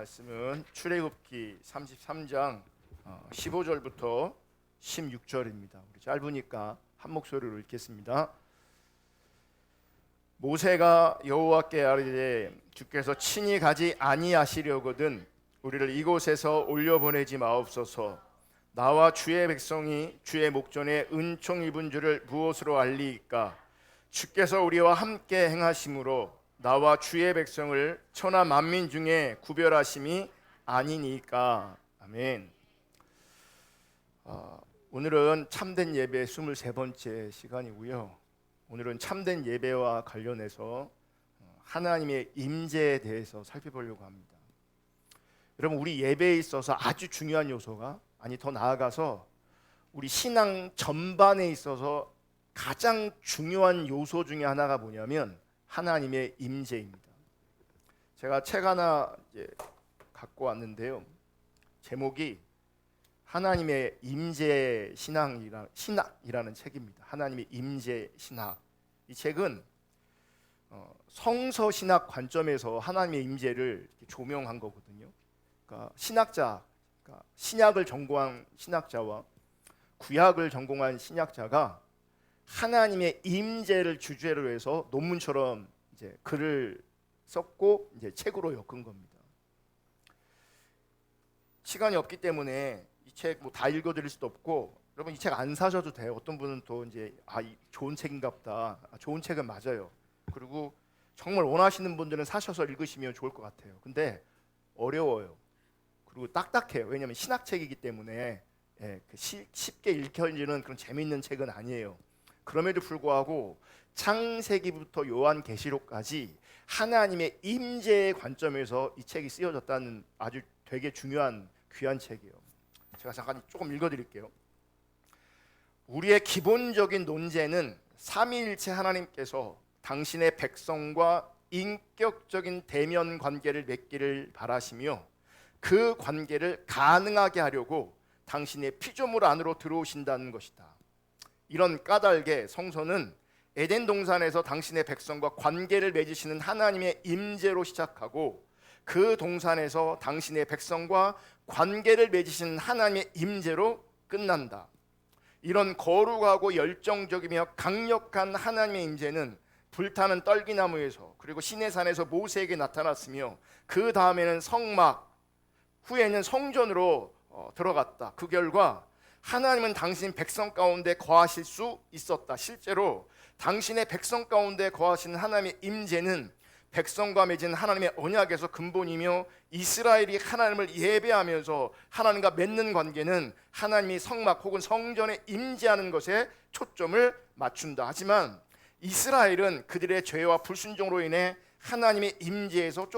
말씀은 출애굽기 33장 15절부터 16절입니다. 우리 짧으니까 한 목소리로 읽겠습니다. 모세가 여호와께 아뢰되 주께서 친히 가지 아니하시려거든 우리를 이곳에서 올려보내지 마옵소서. 나와 주의 백성이 주의 목전에 은총 입은 줄을 무엇으로 알리이까? 주께서 우리와 함께 행하심으로 나와 주의 백성을 천하 만민 중에 구별하심이 아니니까. 아멘. 오늘은 참된 예배 23번째 시간이고요. 오늘은 참된 예배와 관련해서 하나님의 임재에 대해서 살펴보려고 합니다. 여러분, 우리 예배에 있어서 아주 중요한 요소가, 아니 더 나아가서 우리 신앙 전반에 있어서 가장 중요한 요소 중에 하나가 뭐냐면 하나님의 임재입니다. 제가 책 하나 갖고 왔는데요. 제목이 하나님의 임재 신학이라는 책입니다. 하나님의 임재 신학. 이 책은 성서 신학 관점에서 하나님의 임재를 조명한 거거든요. 그러니까 그러니까 신약을 전공한 신학자와 구약을 전공한 신학자가 하나님의 임재를 주제로 해서 논문처럼 이제 글을 썼고 이제 책으로 엮은 겁니다. 시간이 없기 때문에 이 책 뭐 다 읽어드릴 수도 없고, 여러분 이 책 안 사셔도 돼요. 어떤 분은 또 이제 좋은 책인갑다. 좋은 책은 맞아요. 그리고 정말 원하시는 분들은 사셔서 읽으시면 좋을 것 같아요. 근데 어려워요. 그리고 딱딱해요. 왜냐하면 신학책이기 때문에 쉽게 읽혀지는 그런 재미있는 책은 아니에요. 그럼에도 불구하고 창세기부터 요한계시록까지 하나님의 임재의 관점에서 이 책이 쓰여졌다는 아주 되게 중요한 귀한 책이에요. 제가 잠깐 조금 읽어드릴게요. 우리의 기본적인 논제는 삼위일체 하나님께서 당신의 백성과 인격적인 대면 관계를 맺기를 바라시며 그 관계를 가능하게 하려고 당신의 피조물 안으로 들어오신다는 것이다. 이런 까닭에 성서는 에덴 동산에서 당신의 백성과 관계를 맺으시는 하나님의 임재로 시작하고 그 동산에서 당신의 백성과 관계를 맺으시는 하나님의 임재로 끝난다. 이런 거룩하고 열정적이며 강력한 하나님의 임재는 불타는 떨기나무에서 그리고 시내산에서 모세에게 나타났으며 그 다음에는 성막, 후에는 성전으로 들어갔다. 그 결과 하나님은 당신 백성 가운데 거하실 수 있었다. 실제로 당신의 백성 가운데 거하시는 하나님의 임재는 백성과 맺은 하나님의 언약에서 근본이며 이스라엘이 하나님을 예배하면서 하나님과 맺는 관계는 하나님이 성막 혹은 성전에 임재하는 것에 초점을 맞춘다. 하지만 이스라엘은 그들의 죄와 불순종으로 인해 하나님의 임재에서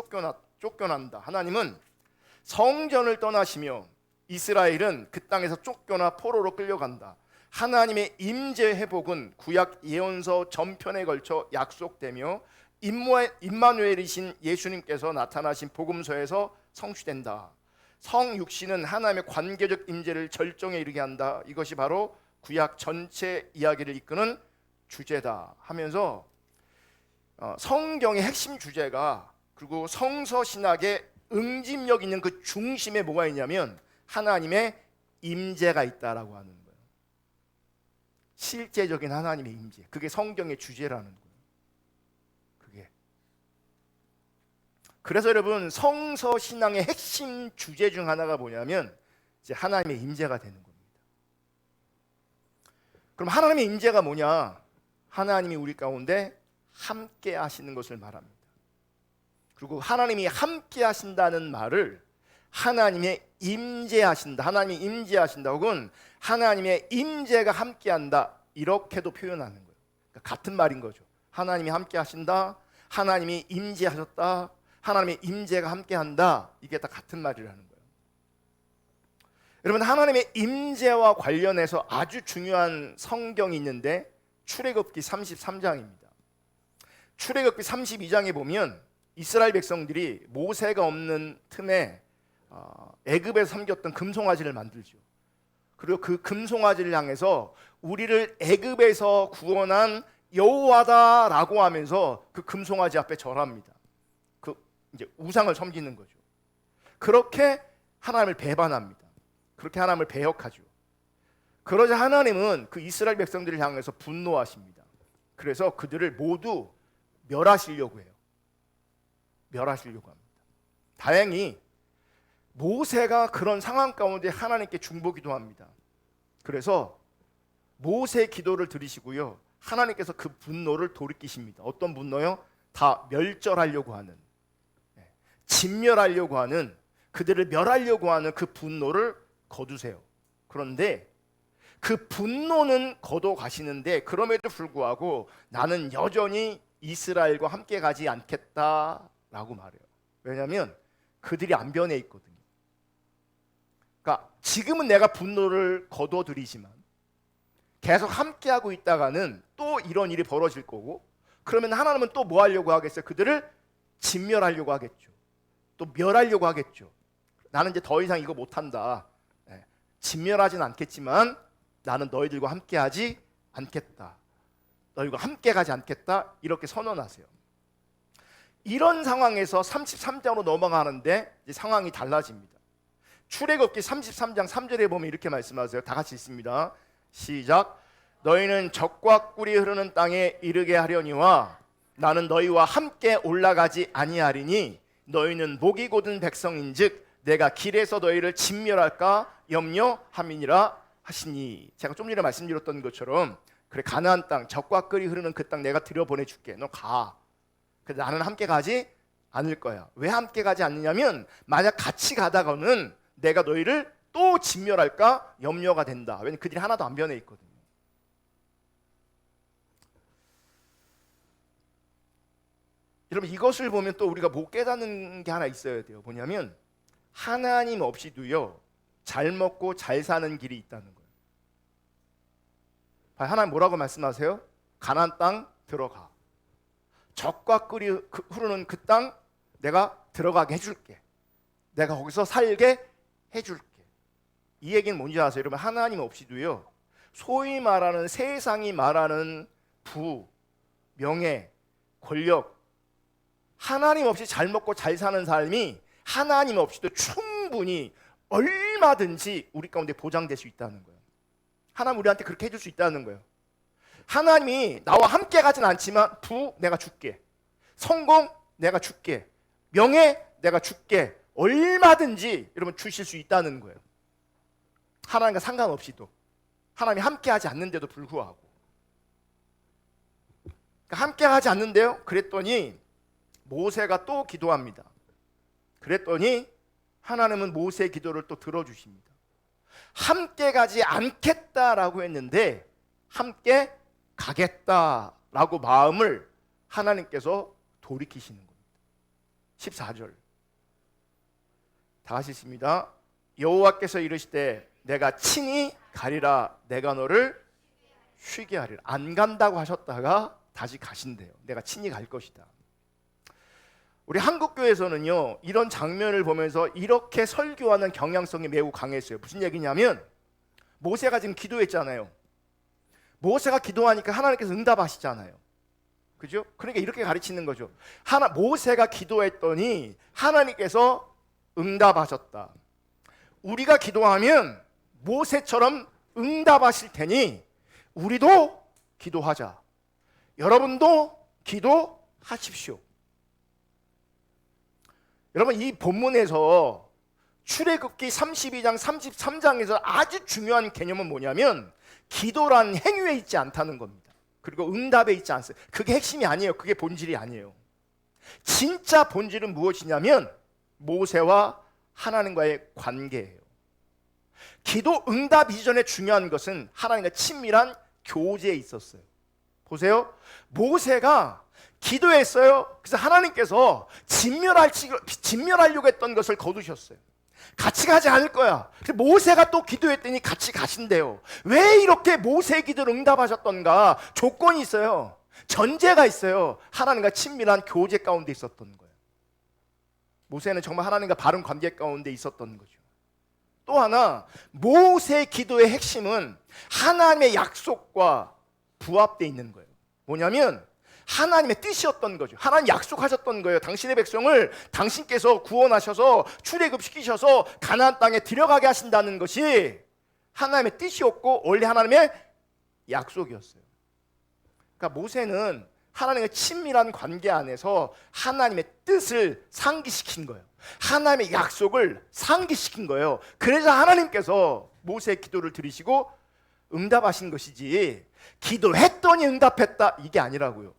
쫓겨난다. 하나님은 성전을 떠나시며 이스라엘은 그 땅에서 쫓겨나 포로로 끌려간다. 하나님의 임재 회복은 구약 예언서 전편에 걸쳐 약속되며 임마누엘이신 예수님께서 나타나신 복음서에서 성취된다. 성육신은 하나님의 관계적 임재를 절정에 이르게 한다. 이것이 바로 구약 전체 이야기를 이끄는 주제다 하면서 성경의 핵심 주제가, 그리고 성서 신학의 응집력 있는 그 중심에 뭐가 있냐면 하나님의 임재가 있다라고 하는 거예요. 실제적인 하나님의 임재, 그게 성경의 주제라는 거예요. 그래서 여러분, 성서 신앙의 핵심 주제 중 하나가 뭐냐면 이제 하나님의 임재가 되는 겁니다. 그럼 하나님의 임재가 뭐냐? 하나님이 우리 가운데 함께 하시는 것을 말합니다. 그리고 하나님이 함께 하신다는 말을 하나님의 임재하신다, 하나님이 임재하신다, 혹은 하나님의 임재가 함께한다, 이렇게도 표현하는 거예요. 그러니까 같은 말인 거죠. 하나님이 함께 하신다, 하나님이 임재하셨다, 하나님의 임재가 함께한다, 이게 다 같은 말이라는 거예요. 여러분, 하나님의 임재와 관련해서 아주 중요한 성경이 있는데 출애굽기 33장입니다. 출애굽기 32장에 보면 이스라엘 백성들이 모세가 없는 틈에 애굽에서 섬겼던 금송아지를 만들죠. 그리고 그 금송아지를 향해서 우리를 애굽에서 구원한 여호와다라고 하면서 그 금송아지 앞에 절합니다. 그 이제 우상을 섬기는 거죠. 그렇게 하나님을 배반합니다. 그렇게 하나님을 배역하죠. 그러자 하나님은 그 이스라엘 백성들을 향해서 분노하십니다. 그래서 그들을 모두 멸하시려고 해요. 멸하시려고 합니다. 다행히 모세가 그런 상황 가운데 하나님께 중보기도 합니다. 그래서 모세의 기도를 들으시고요, 하나님께서 그 분노를 돌이키십니다. 어떤 분노요? 다 멸절하려고 하는, 진멸하려고 하는, 그들을 멸하려고 하는 그 분노를 거두세요. 그런데 그 분노는 거둬 가시는데 그럼에도 불구하고 나는 여전히 이스라엘과 함께 가지 않겠다라고 말해요. 왜냐하면 그들이 안 변해 있거든요. 그러니까 지금은 내가 분노를 거둬들이지만 계속 함께하고 있다가는 또 이런 일이 벌어질 거고, 그러면 하나님은 또 뭐 하려고 하겠어요? 그들을 진멸하려고 하겠죠. 또 멸하려고 하겠죠. 나는 이제 더 이상 이거 못한다. 진멸하진 않겠지만 나는 너희들과 함께하지 않겠다. 너희가 함께 가지 않겠다. 이렇게 선언하세요. 이런 상황에서 33장으로 넘어가는데 이제 상황이 달라집니다. 출애굽기 33장 3절에 보면 이렇게 말씀하세요. 다 같이 읽습니다. 시작. 너희는 적과 꿀이 흐르는 땅에 이르게 하려니와 나는 너희와 함께 올라가지 아니하리니 너희는 목이 곧은 백성인즉 내가 길에서 너희를 진멸할까 염려함이니라 하시니. 제가 좀 전에 말씀드렸던 것처럼, 그래, 가나안 땅, 적과 꿀이 흐르는 그 땅 내가 들여보내줄게. 너 가. 근데 나는 함께 가지 않을 거야. 왜 함께 가지 않느냐면 만약 같이 가다가는 내가 너희를 또 진멸할까 염려가 된다. 왜냐면 그들이 하나도 안 변해 있거든요. 여러분, 이것을 보면 또 우리가 못 깨닫는 게 하나 있어야 돼요. 뭐냐면 하나님 없이도요 잘 먹고 잘 사는 길이 있다는 거예요. 하나님 뭐라고 말씀하세요? 가나안 땅 들어가. 적과 꿀이 흐르는 그 땅 내가 들어가게 해줄게. 내가 거기서 살게 해줄게. 이 얘기는 뭔지 아세요? 여러분, 하나님 없이도요 소위 말하는 세상이 말하는 부, 명예, 권력, 하나님 없이 잘 먹고 잘 사는 삶이 하나님 없이도 충분히 얼마든지 우리 가운데 보장될 수 있다는 거예요. 하나님 우리한테 그렇게 해줄 수 있다는 거예요. 하나님이 나와 함께 가진 않지만 부 내가 줄게, 성공 내가 줄게, 명예 내가 줄게, 얼마든지 여러분 주실 수 있다는 거예요. 하나님과 상관없이도, 하나님이 함께 하지 않는데도 불구하고. 그러니까 함께 하지 않는데요, 그랬더니 모세가 또 기도합니다. 그랬더니 하나님은 모세의 기도를 또 들어주십니다. 함께 가지 않겠다라고 했는데 함께 가겠다라고 마음을 하나님께서 돌이키시는 겁니다. 14절 다 같이 읽습니다. 여호와께서 이르시되 내가 친히 가리라. 내가 너를 쉬게 하리라. 안 간다고 하셨다가 다시 가신대요. 내가 친히 갈 것이다. 우리 한국교회에서는요 이런 장면을 보면서 이렇게 설교하는 경향성이 매우 강했어요. 무슨 얘기냐면 모세가 지금 기도했잖아요. 모세가 기도하니까 하나님께서 응답하시잖아요. 그죠? 그러니까 이렇게 가르치는 거죠. 모세가 기도했더니 하나님께서 응답하셨다. 우리가 기도하면 모세처럼 응답하실 테니 우리도 기도하자. 여러분도 기도하십시오. 여러분, 이 본문에서 출애굽기 32장 33장에서 아주 중요한 개념은 뭐냐면 기도란 행위에 있지 않다는 겁니다. 그리고 응답에 있지 않습니다. 그게 핵심이 아니에요. 그게 본질이 아니에요. 진짜 본질은 무엇이냐면 모세와 하나님과의 관계예요. 기도 응답 이전에 중요한 것은 하나님과 친밀한 교제에 있었어요. 보세요. 모세가 기도했어요. 그래서 하나님께서 진멸하려고 했던 것을 거두셨어요. 같이 가지 않을 거야. 모세가 또 기도했더니 같이 가신대요. 왜 이렇게 모세의 기도를 응답하셨던가? 조건이 있어요. 전제가 있어요. 하나님과 친밀한 교제 가운데 있었던 거예요. 모세는 정말 하나님과 바른 관계 가운데 있었던 거죠. 또 하나, 모세의 기도의 핵심은 하나님의 약속과 부합되어 있는 거예요. 뭐냐면 하나님의 뜻이었던 거죠. 하나님 약속하셨던 거예요. 당신의 백성을 당신께서 구원하셔서 출애굽시키셔서 가나안 땅에 들어가게 하신다는 것이 하나님의 뜻이었고 원래 하나님의 약속이었어요. 그러니까 모세는 하나님의 친밀한 관계 안에서 하나님의 뜻을 상기시킨 거예요. 하나님의 약속을 상기시킨 거예요. 그래서 하나님께서 모세의 기도를 들으시고 응답하신 것이지, 기도했더니 응답했다 이게 아니라고요.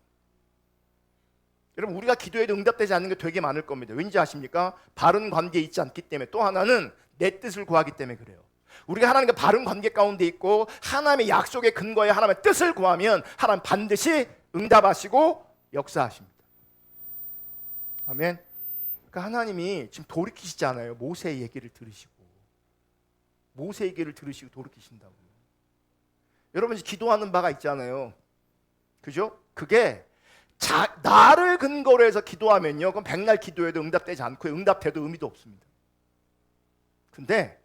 여러분, 우리가 기도해도 응답되지 않는 게 되게 많을 겁니다. 왠지 아십니까? 바른 관계에 있지 않기 때문에, 또 하나는 내 뜻을 구하기 때문에 그래요. 우리가 하나님과 바른 관계 가운데 있고 하나님의 약속의 근거에 하나님의 뜻을 구하면 하나님 반드시 응답하시고 역사하십니다. 아멘. 그러니까 하나님이 지금 돌이키시지 않아요. 모세의 얘기를 들으시고, 모세의 얘기를 들으시고 돌이키신다고요. 여러분, 기도하는 바가 있잖아요. 그죠? 그게 나를 근거로 해서 기도하면요, 그럼 백날 기도해도 응답되지 않고요, 응답돼도 의미도 없습니다. 근데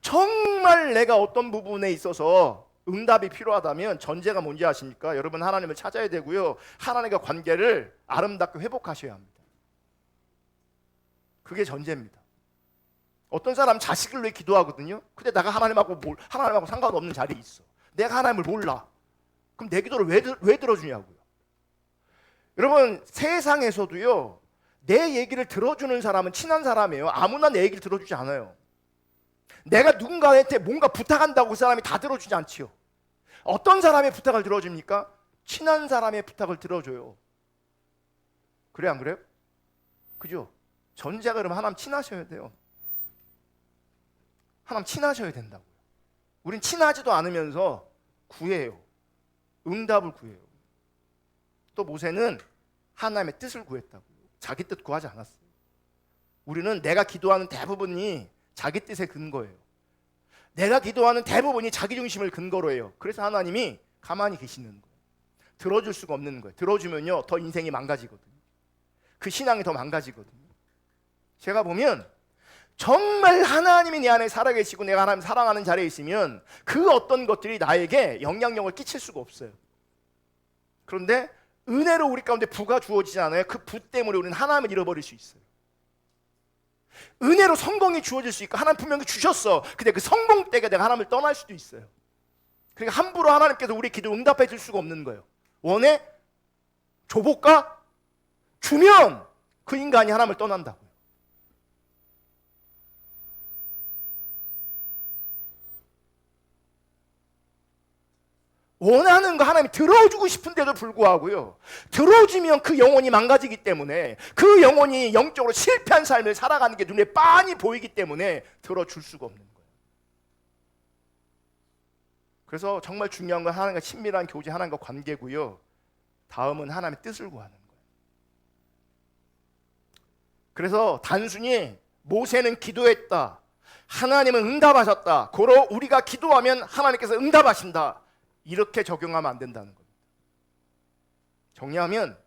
정말 내가 어떤 부분에 있어서 응답이 필요하다면 전제가 뭔지 아십니까? 여러분, 하나님을 찾아야 되고요, 하나님과 관계를 아름답게 회복하셔야 합니다. 그게 전제입니다. 어떤 사람 자식을 위해 기도하거든요. 근데 내가 하나님하고 상관없는 자리에 있어. 내가 하나님을 몰라. 그럼 내 기도를 왜 들어주냐고요. 여러분, 세상에서도요, 내 얘기를 들어주는 사람은 친한 사람이에요. 아무나 내 얘기를 들어주지 않아요. 내가 누군가한테 뭔가 부탁한다고 그 사람이 다 들어주지 않지요. 어떤 사람의 부탁을 들어줍니까? 친한 사람의 부탁을 들어줘요. 그래, 안 그래요? 그죠? 전제가 그러면 하나님 친하셔야 돼요. 하나님 친하셔야 된다고요. 우린 친하지도 않으면서 구해요. 응답을 구해요. 또 모세는 하나님의 뜻을 구했다고요. 자기 뜻 구하지 않았어요. 우리는 내가 기도하는 대부분이 자기 뜻의 근거예요. 내가 기도하는 대부분이 자기 중심을 근거로 해요. 그래서 하나님이 가만히 계시는 거예요. 들어줄 수가 없는 거예요. 들어주면요, 더 인생이 망가지거든요. 그 신앙이 더 망가지거든요. 제가 보면 정말 하나님이 내 안에 살아계시고 내가 하나님 사랑하는 자리에 있으면 그 어떤 것들이 나에게 영향력을 끼칠 수가 없어요. 그런데 은혜로 우리 가운데 부가 주어지지 않아요. 그 부 때문에 우리는 하나님을 잃어버릴 수 있어요. 은혜로 성공이 주어질 수 있고 하나님 분명히 주셨어. 근데 그 성공 때문에 내가 하나님을 떠날 수도 있어요. 그러니까 함부로 하나님께서 우리 기도 응답해 줄 수가 없는 거예요. 원해? 줘볼까? 주면 그 인간이 하나님을 떠난다고요. 원하는 거 하나님이 들어주고 싶은데도 불구하고요, 들어주면 그 영혼이 망가지기 때문에, 그 영혼이 영적으로 실패한 삶을 살아가는 게 눈에 빤히 보이기 때문에 들어줄 수가 없는 거예요. 그래서 정말 중요한 건 하나님과 친밀한 교제, 하나님과 관계고요, 다음은 하나님의 뜻을 구하는 거예요. 그래서 단순히 모세는 기도했다, 하나님은 응답하셨다, 고로 우리가 기도하면 하나님께서 응답하신다, 이렇게 적용하면 안 된다는 겁니다. 정리하면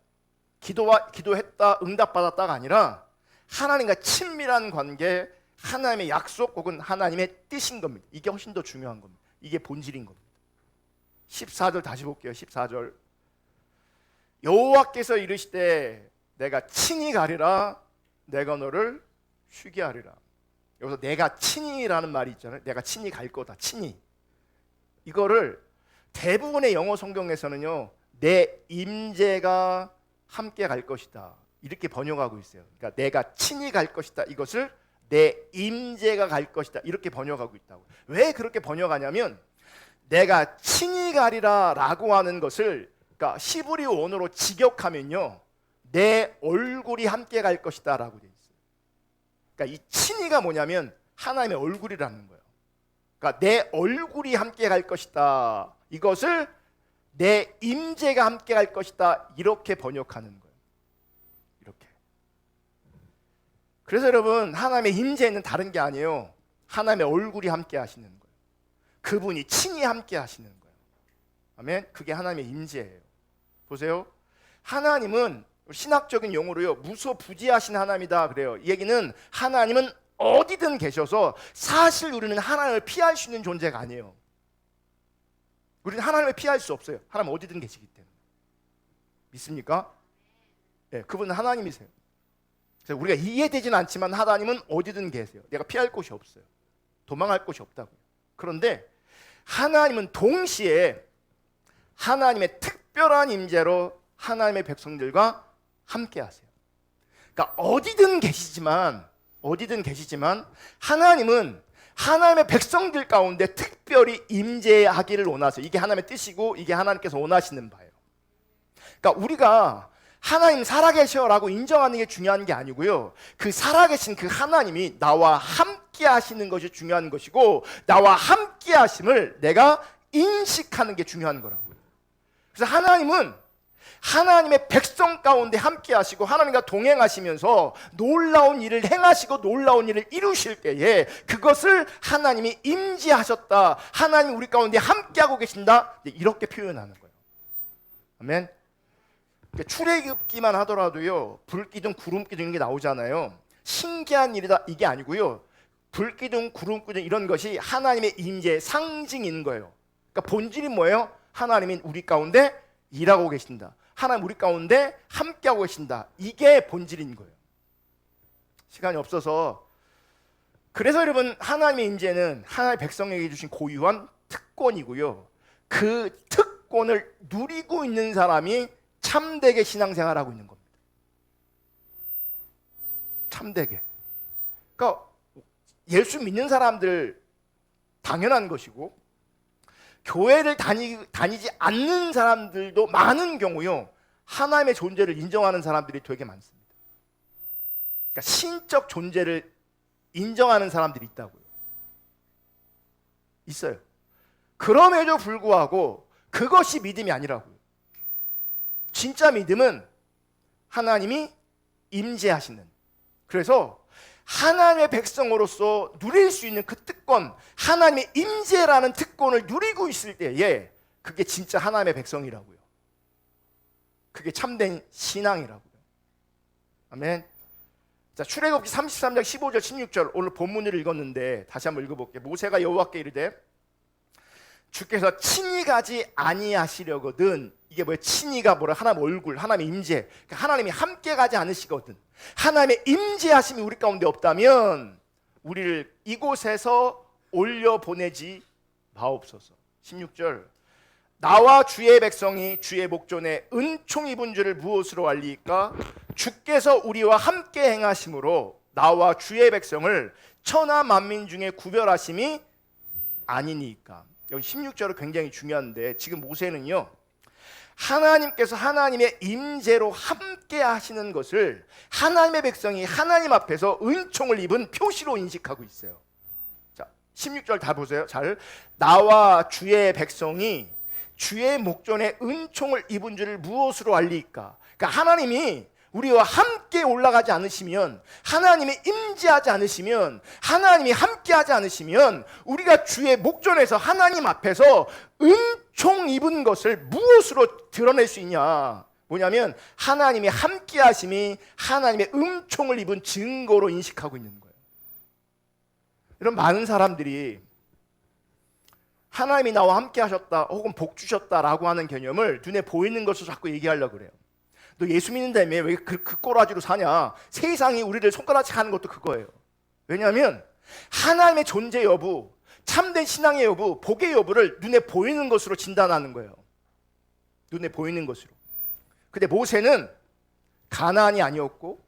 기도했다, 응답받았다가 아니라 하나님과 친밀한 관계, 하나님의 약속 혹은 하나님의 뜻인 겁니다. 이게 훨씬 더 중요한 겁니다. 이게 본질인 겁니다. 14절 다시 볼게요. 14절. 여호와께서 이르시되 내가 친히 가리라, 내가 너를 쉬게 하리라. 여기서 내가 친히라는 말이 있잖아요. 내가 친히 갈 거다. 친히. 이거를 대부분의 영어 성경에서는요, 내 임재가 함께 갈 것이다 이렇게 번역하고 있어요. 그러니까 내가 친히 갈 것이다, 이것을 내 임재가 갈 것이다 이렇게 번역하고 있다고. 왜 그렇게 번역하냐면, 내가 친히 가리라 라고 하는 것을, 그러니까 히브리어 원어로 직역하면요, 내 얼굴이 함께 갈 것이다 라고 되어 있어요. 그러니까 이 친히가 뭐냐면 하나님의 얼굴이라는 거예요. 그러니까 내 얼굴이 함께 갈 것이다, 이것을 내 임재가 함께 갈 것이다 이렇게 번역하는 거예요. 이렇게. 그래서 여러분, 하나님의 임재는 다른 게 아니에요. 하나님의 얼굴이 함께 하시는 거예요. 그분이 친히 함께 하시는 거예요. 아멘. 그게 하나님의 임재예요. 보세요. 하나님은 신학적인 용어로요, 무소부지하신 하나님이다 그래요. 이 얘기는 하나님은 어디든 계셔서 사실 우리는 하나님을 피할 수 있는 존재가 아니에요. 우리는 하나님을 피할 수 없어요. 하나님 어디든 계시기 때문에. 믿습니까? 예, 그분은 하나님이세요. 그래서 우리가 이해되지는 않지만 하나님은 어디든 계세요. 내가 피할 곳이 없어요. 도망할 곳이 없다고요. 그런데 하나님은 동시에 하나님의 특별한 임재로 하나님의 백성들과 함께 하세요. 그러니까 어디든 계시지만 하나님은 하나님의 백성들 가운데 특별히 임재하기를 원하세요. 이게 하나님의 뜻이고 이게 하나님께서 원하시는 바예요. 그러니까 우리가 하나님 살아계셔라고 인정하는 게 중요한 게 아니고요, 그 살아계신 그 하나님이 나와 함께 하시는 것이 중요한 것이고 나와 함께 하심을 내가 인식하는 게 중요한 거라고요. 그래서 하나님은 하나님의 백성 가운데 함께 하시고 하나님과 동행하시면서 놀라운 일을 행하시고 놀라운 일을 이루실 때에 그것을 하나님이 임재하셨다, 하나님 우리 가운데 함께하고 계신다, 이렇게 표현하는 거예요. 아멘. 출애굽기만 하더라도요, 불기둥 구름기둥 이런 게 나오잖아요. 신기한 일이다 이게 아니고요, 불기둥 구름기둥 이런 것이 하나님의 임재의 상징인 거예요. 그러니까 본질이 뭐예요? 하나님이 우리 가운데 일하고 계신다, 하나님 우리 가운데 함께하고 계신다, 이게 본질인 거예요. 시간이 없어서, 그래서 여러분 하나님의 임재는 하나님의 백성에게 주신 고유한 특권이고요, 그 특권을 누리고 있는 사람이 참되게 신앙생활하고 있는 겁니다. 참되게. 그러니까 예수 믿는 사람들 당연한 것이고 교회를 다니지 않는 사람들도 많은 경우요, 하나님의 존재를 인정하는 사람들이 되게 많습니다. 그러니까 신적 존재를 인정하는 사람들이 있다고요. 있어요. 그럼에도 불구하고 그것이 믿음이 아니라고요. 진짜 믿음은 하나님이 임재하시는, 그래서 하나님의 백성으로서 누릴 수 있는 그 특권, 하나님의 임재라는 특권을 누리고 있을 때에 그게 진짜 하나님의 백성이라고요. 그게 참된 신앙이라고요. 아멘. 자, 출애굽기 33장 15절 16절 오늘 본문을 읽었는데 다시 한번 읽어볼게요. 모세가 여호와께 이르되 주께서 친히 가지 아니하시려거든. 이게 뭐예요? 친히가 뭐라? 하나님 얼굴, 하나님의 임재. 그러니까 하나님이 함께 가지 않으시거든. 하나님의 임재하심이 우리 가운데 없다면 우리를 이곳에서 올려 보내지 마옵소서. 16절. 나와 주의 백성이 주의 목전에 은총 입은 줄을 무엇으로 알리까? 주께서 우리와 함께 행하심으로 나와 주의 백성을 천하 만민 중에 구별하심이 아니니까. 여기 16절은 굉장히 중요한데, 지금 모세는요, 하나님께서 하나님의 임재로 함께 하시는 것을 하나님의 백성이 하나님 앞에서 은총을 입은 표시로 인식하고 있어요. 자, 16절 다 보세요. 잘. 나와 주의 백성이 주의 목전에 은총을 입은 줄을 무엇으로 알리까? 그러니까 하나님이 우리와 함께 올라가지 않으시면, 하나님이 임재하지 않으시면, 하나님이 함께하지 않으시면 우리가 주의 목전에서 하나님 앞에서 은총 입은 것을 무엇으로 드러낼 수 있냐? 뭐냐면 하나님이 함께하심이 하나님의 은총을 입은 증거로 인식하고 있는 거예요. 이런 많은 사람들이 하나님이 나와 함께하셨다 혹은 복 주셨다라고 하는 개념을 눈에 보이는 것을 자꾸 얘기하려고 그래요. 너 예수 믿는다며 왜 그 꼬라지로 사냐? 세상이 우리를 손가락질 하는 것도 그거예요. 왜냐하면 하나님의 존재 여부, 참된 신앙의 여부, 복의 여부를 눈에 보이는 것으로 진단하는 거예요. 눈에 보이는 것으로. 근데 모세는 가난이 아니었고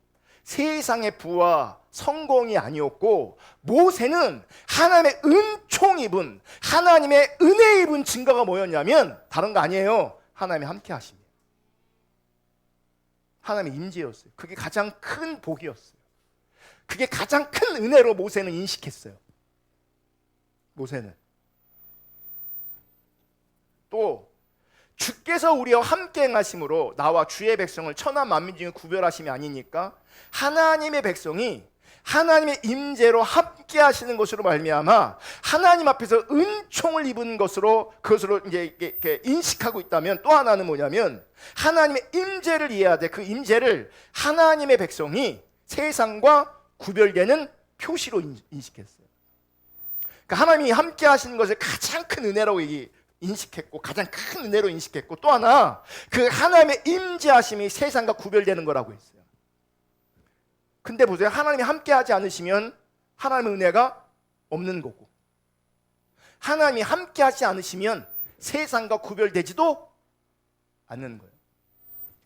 세상의 부와 성공이 아니었고, 모세는 하나님의 은총 입은, 하나님의 은혜 입은 증거가 뭐였냐면 다른 거 아니에요. 하나님의 함께 하심이에요. 하나님의 임재였어요. 그게 가장 큰 복이었어요. 그게 가장 큰 은혜로 모세는 인식했어요. 모세는 또 주께서 우리와 함께 행하심으로 나와 주의 백성을 천하 만민 중에 구별하심이 아니니까, 하나님의 백성이 하나님의 임재로 함께 하시는 것으로 말미암아 하나님 앞에서 은총을 입은 것으로, 그것으로 이제 이렇게 인식하고 있다면, 또 하나는 뭐냐면 하나님의 임재를 이해해야 돼. 그 임재를 하나님의 백성이 세상과 구별되는 표시로 인식했어요. 그러니까 하나님이 함께 하시는 것을 가장 큰 은혜라고 인식했고 가장 큰 은혜로 인식했고, 또 하나 그 하나님의 임재하심이 세상과 구별되는 거라고 했어요. 근데 보세요, 하나님이 함께하지 않으시면 하나님의 은혜가 없는 거고, 하나님이 함께하지 않으시면 세상과 구별되지도 않는 거예요.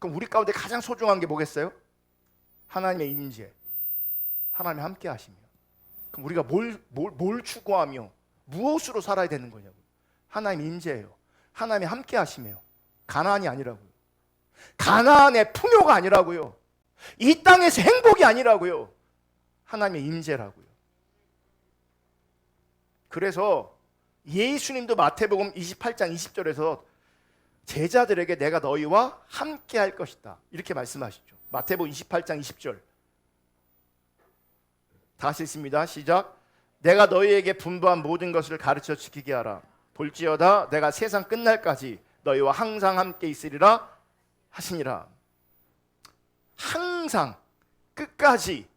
그럼 우리 가운데 가장 소중한 게 뭐겠어요? 하나님의 임재, 하나님이 함께하시면. 그럼 우리가 뭘 추구하며 무엇으로 살아야 되는 거냐고요. 하나님의 임재예요. 하나님이 함께하시며. 가나안이 아니라고요. 가나안의 풍요가 아니라고요. 이 땅에서 행복이 아니라고요. 하나님의 임재라고요. 그래서 예수님도 마태복음 28장 20절에서 제자들에게 내가 너희와 함께 할 것이다 이렇게 말씀하시죠. 마태복음 28장 20절 다시 읽습니다. 시작. 내가 너희에게 분부한 모든 것을 가르쳐 지키게 하라. 볼지어다 내가 세상 끝날까지 너희와 항상 함께 있으리라 하시니라. 항상 끝까지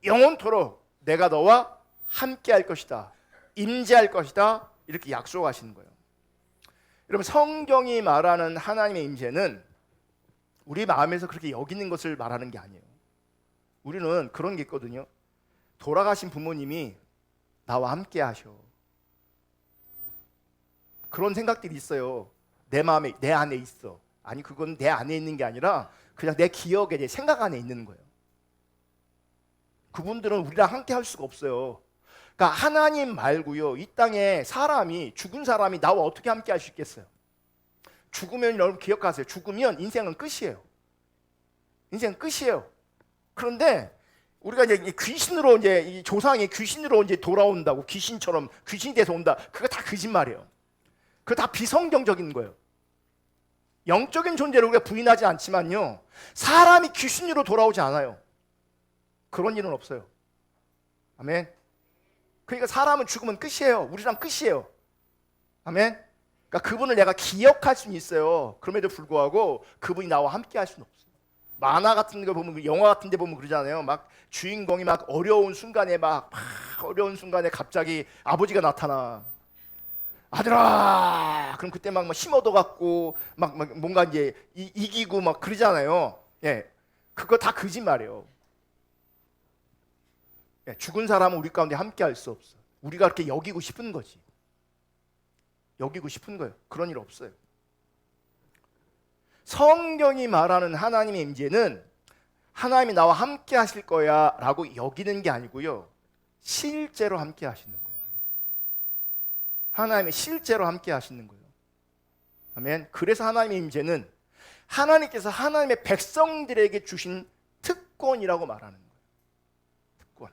영원토록 내가 너와 함께 할 것이다, 임재할 것이다, 이렇게 약속하시는 거예요. 여러분, 성경이 말하는 하나님의 임재는 우리 마음에서 그렇게 여기는 것을 말하는 게 아니에요. 우리는 그런 게 있거든요. 돌아가신 부모님이 나와 함께 하셔, 그런 생각들이 있어요. 내 마음에, 내 안에 있어. 아니, 그건 내 안에 있는 게 아니라 그냥 내 기억에, 내 생각 안에 있는 거예요. 그분들은 우리랑 함께 할 수가 없어요. 그러니까 하나님 말고요, 이 땅에 사람이, 죽은 사람이 나와 어떻게 함께 할 수 있겠어요? 죽으면, 여러분 기억하세요, 죽으면 인생은 끝이에요. 인생은 끝이에요. 그런데 우리가 이제 귀신으로, 이제 이 조상이 귀신으로 이제 돌아온다고, 귀신처럼 귀신이 돼서 온다, 그거 다 거짓말이에요. 그거 다 비성경적인 거예요. 영적인 존재를 우리가 부인하지 않지만요, 사람이 귀신으로 돌아오지 않아요. 그런 일은 없어요. 아멘. 그러니까 사람은 죽으면 끝이에요. 우리랑 끝이에요. 아멘. 그러니까 그분을 내가 기억할 수는 있어요. 그럼에도 불구하고 그분이 나와 함께 할 수는 없어요. 만화 같은 거 보면, 영화 같은 데 보면 그러잖아요. 막 주인공이 막 어려운 순간에 어려운 순간에 갑자기 아버지가 나타나. 아들아! 그럼 그때 막 힘 얻어갖고 막 뭔가 이제 이기고 막 그러잖아요. 예, 그거 다 거짓말이에요. 예, 죽은 사람은 우리 가운데 함께 할 수 없어. 우리가 그렇게 여기고 싶은 거지. 여기고 싶은 거예요. 그런 일 없어요. 성경이 말하는 하나님의 임재는 하나님이 나와 함께 하실 거야 라고 여기는 게 아니고요, 실제로 함께 하시는 거예요. 하나님이 실제로 함께 하시는 거예요. 아멘. 그래서 하나님의 임재는 하나님께서 하나님의 백성들에게 주신 특권이라고 말하는 거예요. 특권.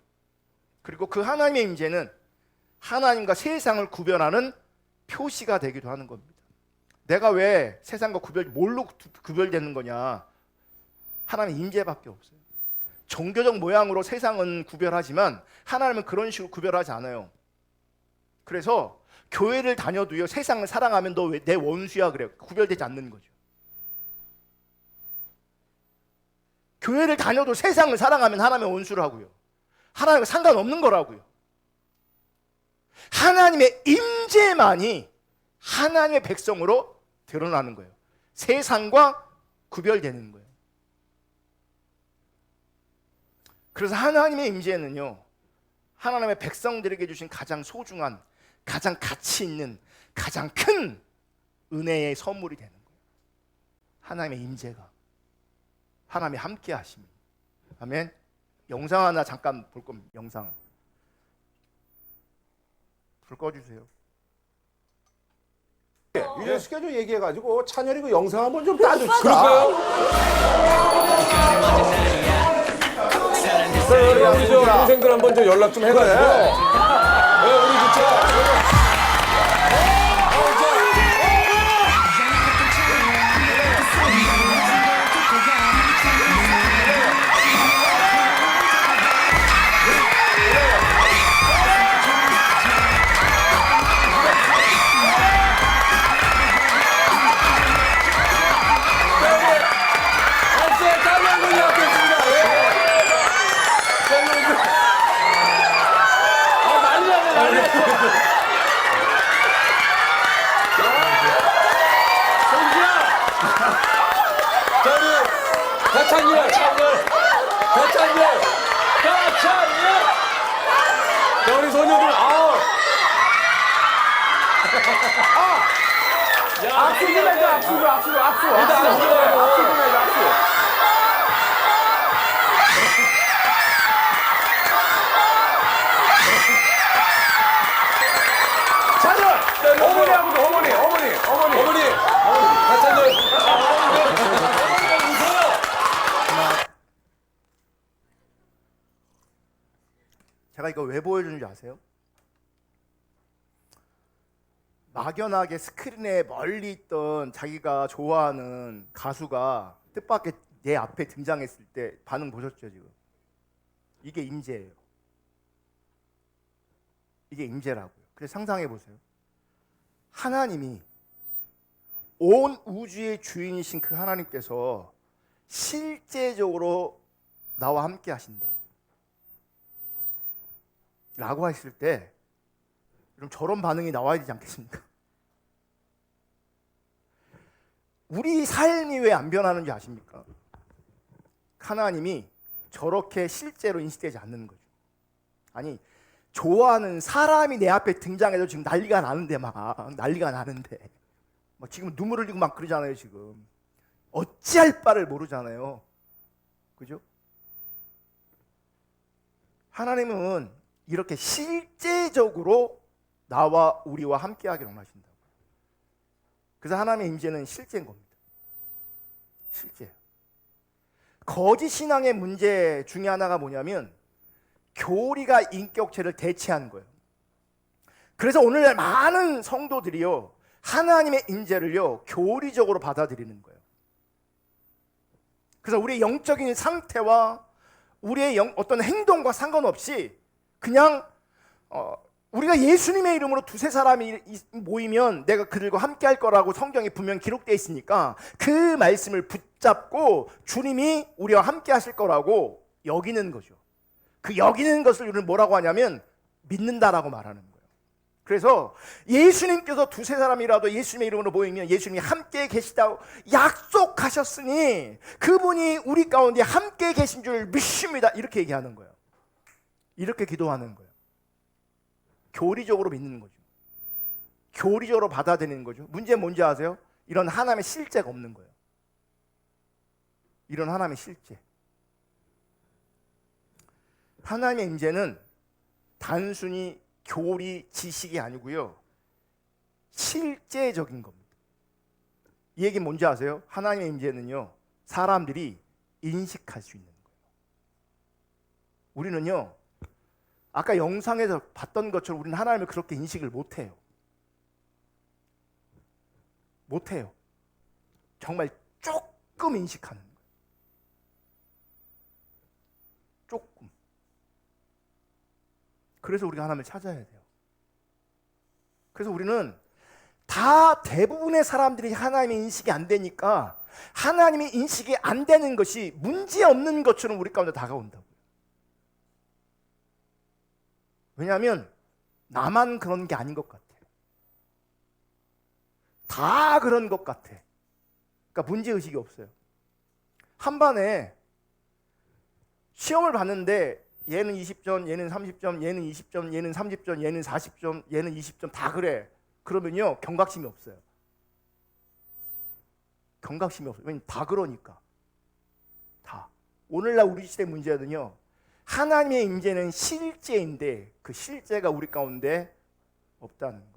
그리고 그 하나님의 임재는 하나님과 세상을 구별하는 표시가 되기도 하는 겁니다. 내가 왜 세상과 뭘로 구별되는 거냐? 하나님의 임재밖에 없어요. 종교적 모양으로 세상은 구별하지만 하나님은 그런 식으로 구별하지 않아요. 그래서 교회를 다녀도요, 세상을 사랑하면 너 왜 내 원수야 그래요. 구별되지 않는 거죠. 교회를 다녀도 세상을 사랑하면 하나님의 원수라고요. 하나님과 상관없는 거라고요. 하나님의 임재만이 하나님의 백성으로 드러나는 거예요. 세상과 구별되는 거예요. 그래서 하나님의 임재는요, 하나님의 백성들에게 주신 가장 소중한, 가장 가치 있는, 가장 큰 은혜의 선물이 되는 거예요. 하나님의 임재가, 하나님이 함께 하심이. 아멘. 영상 하나 잠깐 볼 겁니다. 영상 불 꺼주세요. 이런 스케줄 얘기해가지고 찬열이 그 영상 한번 좀 따줍시다. 그럴까요? 우리 저 동생들 한번 저 연락 좀 해가지고. 네, 우리 진짜. 가찬열! 가찬열! 자, 우리 소녀들, 악수 좀 해줘, 악수. 일단 악수 해요. 악수 좀 해줘, 악수. 차렷! 어머니하고도 어머니. 어머니! 가찬열! 제가 이거 왜 보여주는지 아세요? 막연하게 스크린에 멀리 있던 자기가 좋아하는 가수가 뜻밖의 내 앞에 등장했을 때 반응 보셨죠 지금? 이게 임재예요. 이게 임재라고요. 그래서 상상해 보세요. 하나님이 온 우주의 주인이신 그 하나님께서 실제적으로 나와 함께 하신다 라고 했을 때 그럼 저런 반응이 나와야 되지 않겠습니까? 우리 삶이 왜 안 변하는지 아십니까? 하나님이 저렇게 실제로 인식되지 않는 거죠. 아니 좋아하는 사람이 내 앞에 등장해도 지금 난리가 나는데 막 지금 눈물 흘리고 막 그러잖아요. 지금 어찌할 바를 모르잖아요. 그죠? 하나님은 이렇게 실제적으로 나와 우리와 함께 하기를 원하신다고. 그래서 하나님의 임재는 실제인 겁니다. 실제. 거짓 신앙의 문제 중에 하나가 뭐냐면 교리가 인격체를 대체하는 거예요. 그래서 오늘날 많은 성도들이요 하나님의 임재를요 교리적으로 받아들이는 거예요. 그래서 우리의 영적인 상태와 우리의 어떤 행동과 상관없이 그냥 우리가 예수님의 이름으로 두세 사람이 모이면 내가 그들과 함께 할 거라고 성경에 분명 기록되어 있으니까 그 말씀을 붙잡고 주님이 우리와 함께 하실 거라고 여기는 거죠. 그 여기는 것을 우리는 뭐라고 하냐면 믿는다라고 말하는 거예요. 그래서 예수님께서 두세 사람이라도 예수님의 이름으로 모이면 예수님이 함께 계시다고 약속하셨으니 그분이 우리 가운데 함께 계신 줄 믿습니다. 이렇게 얘기하는 거예요. 이렇게 기도하는 거예요. 교리적으로 믿는 거죠. 교리적으로 받아들이는 거죠. 문제는 뭔지 아세요? 이런 하나님의 실제가 없는 거예요. 이런 하나님의 실제. 하나님의 임재는 단순히 교리 지식이 아니고요. 실제적인 겁니다. 이 얘기 뭔지 아세요? 하나님의 임재는요. 사람들이 인식할 수 있는 거예요. 우리는요. 아까 영상에서 봤던 것처럼 우리는 하나님을 그렇게 인식을 못해요. 못해요. 정말 조금 인식하는 거예요. 조금. 그래서 우리가 하나님을 찾아야 돼요. 그래서 우리는 다 대부분의 사람들이 하나님의 인식이 안 되니까 하나님의 인식이 안 되는 것이 문제없는 것처럼 우리 가운데 다가온다고요. 왜냐하면 나만 그런 게 아닌 것 같아. 다 그런 것 같아. 그러니까 문제의식이 없어요. 한 반에 시험을 봤는데 얘는 20점, 얘는 30점, 얘는 20점, 얘는 30점, 얘는 40점, 얘는 20점 다 그래. 그러면요 경각심이 없어요. 경각심이 없어요. 왜냐면 다 그러니까. 다. 오늘날 우리 시대 문제는요. 하나님의 임재는 실제인데 그 실제가 우리 가운데 없다는 거예요.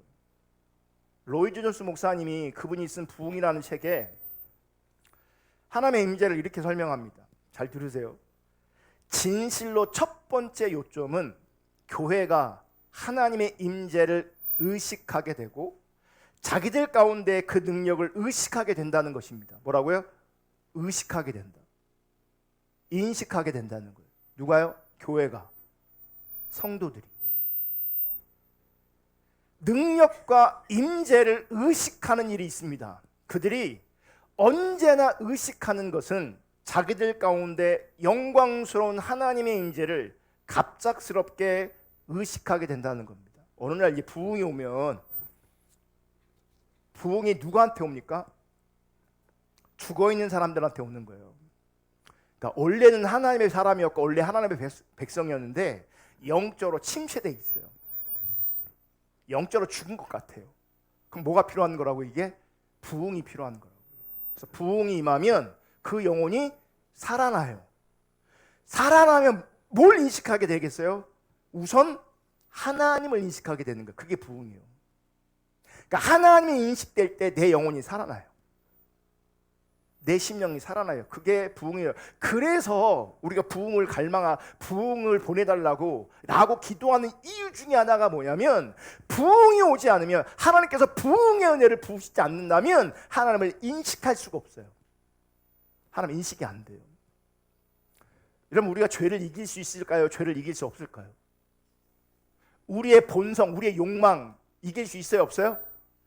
로이드 존스 목사님이 그분이 쓴 부흥이라는 책에 하나님의 임재를 이렇게 설명합니다. 잘 들으세요. 진실로 첫 번째 요점은 교회가 하나님의 임재를 의식하게 되고 자기들 가운데 그 능력을 의식하게 된다는 것입니다. 뭐라고요? 의식하게 된다. 인식하게 된다는 거예요. 누가요? 교회가. 성도들이. 능력과 임재를 의식하는 일이 있습니다. 그들이 언제나 의식하는 것은 자기들 가운데 영광스러운 하나님의 임재를 갑작스럽게 의식하게 된다는 겁니다. 어느 날 이 부흥이 오면 부흥이 누구한테 옵니까? 죽어있는 사람들한테 오는 거예요. 그러니까 원래는 하나님의 사람이었고 원래 하나님의 백성이었는데 영적으로 침체돼 있어요. 영적으로 죽은 것 같아요. 그럼 뭐가 필요한 거라고? 이게 부흥이 필요한 거라고. 그래서 부흥이 임하면 그 영혼이 살아나요. 살아나면 뭘 인식하게 되겠어요? 우선 하나님을 인식하게 되는 거예요. 그게 부흥이에요. 그러니까 하나님이 인식될 때 내 영혼이 살아나요. 내 심령이 살아나요. 그게 부흥이에요. 그래서 우리가 부흥을 부흥을 보내달라고 라고 기도하는 이유 중에 하나가 뭐냐면, 부흥이 오지 않으면, 하나님께서 부흥의 은혜를 부으시지 않는다면 하나님을 인식할 수가 없어요. 하나님 인식이 안 돼요. 여러분, 우리가 죄를 이길 수 있을까요? 죄를 이길 수 없을까요? 우리의 본성, 우리의 욕망 이길 수 있어요? 없어요?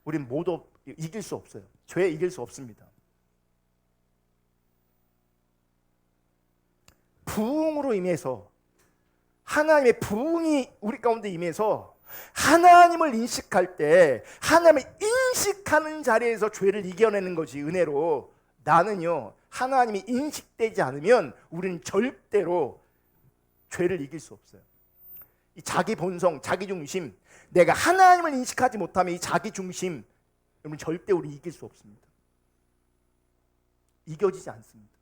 우린 모두 이길 수 없어요. 죄 이길 수 없습니다. 부흥으로 임해서, 하나님의 부흥이 우리 가운데 임해서 하나님을 인식할 때, 하나님을 인식하는 자리에서 죄를 이겨내는 것이 은혜로, 나는요 하나님이 인식되지 않으면 우리는 절대로 죄를 이길 수 없어요. 이 자기 본성, 자기 중심, 내가 하나님을 인식하지 못하면 이 자기 중심, 여러분 절대 우리 이길 수 없습니다. 이겨지지 않습니다.